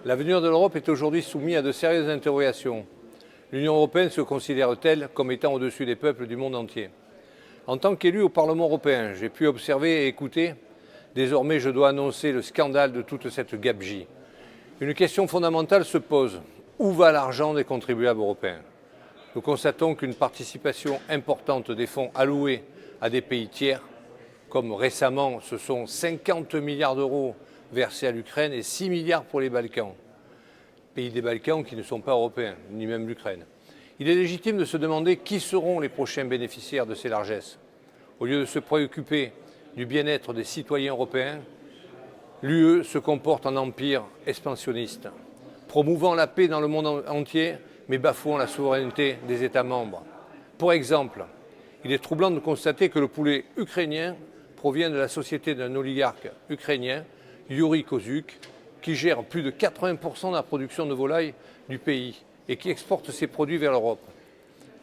L'avenir de l'Europe est aujourd'hui soumis à de sérieuses interrogations. L'Union européenne se considère-t-elle comme étant au-dessus des peuples du monde entier? En tant qu'élu au Parlement européen, j'ai pu observer et écouter. Désormais, je dois annoncer le scandale de toute cette gabegie. Une question fondamentale se pose. Où va l'argent des contribuables européens? Nous constatons qu'une participation importante des fonds alloués à des pays tiers, comme récemment ce sont 50 milliards d'euros versés à l'Ukraine et 6 milliards pour les Balkans, pays des Balkans qui ne sont pas européens, ni même l'Ukraine. Il est légitime de se demander qui seront les prochains bénéficiaires de ces largesses. Au lieu de se préoccuper du bien-être des citoyens européens, l'UE se comporte en empire expansionniste, promouvant la paix dans le monde entier, mais bafouant la souveraineté des États membres. Pour exemple, il est troublant de constater que le poulet ukrainien provient de la société d'un oligarque ukrainien, Yuri Kozuk, qui gère plus de 80% de la production de volailles du pays et qui exporte ses produits vers l'Europe.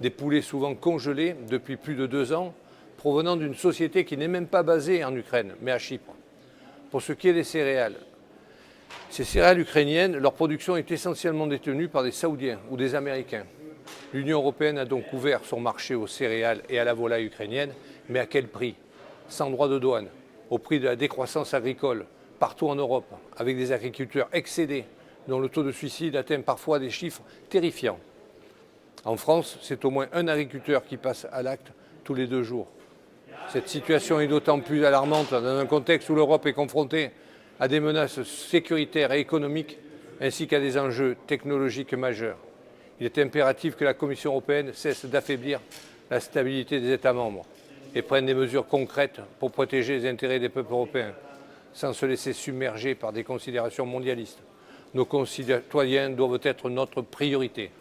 Des poulets souvent congelés depuis plus de 2 ans, provenant d'une société qui n'est même pas basée en Ukraine, mais à Chypre. Pour ce qui est des céréales, ces céréales ukrainiennes, leur production est essentiellement détenue par des Saoudiens ou des Américains. L'Union européenne a donc ouvert son marché aux céréales et à la volaille ukrainienne, mais à quel prix? Sans droit de douane, au prix de la décroissance agricole, partout en Europe, avec des agriculteurs excédés, dont le taux de suicide atteint parfois des chiffres terrifiants. En France, c'est au moins un agriculteur qui passe à l'acte tous les 2 jours. Cette situation est d'autant plus alarmante dans un contexte où l'Europe est confrontée à des menaces sécuritaires et économiques, ainsi qu'à des enjeux technologiques majeurs. Il est impératif que la Commission européenne cesse d'affaiblir la stabilité des États membres et prenne des mesures concrètes pour protéger les intérêts des peuples européens, sans se laisser submerger par des considérations mondialistes. Nos concitoyens doivent être notre priorité.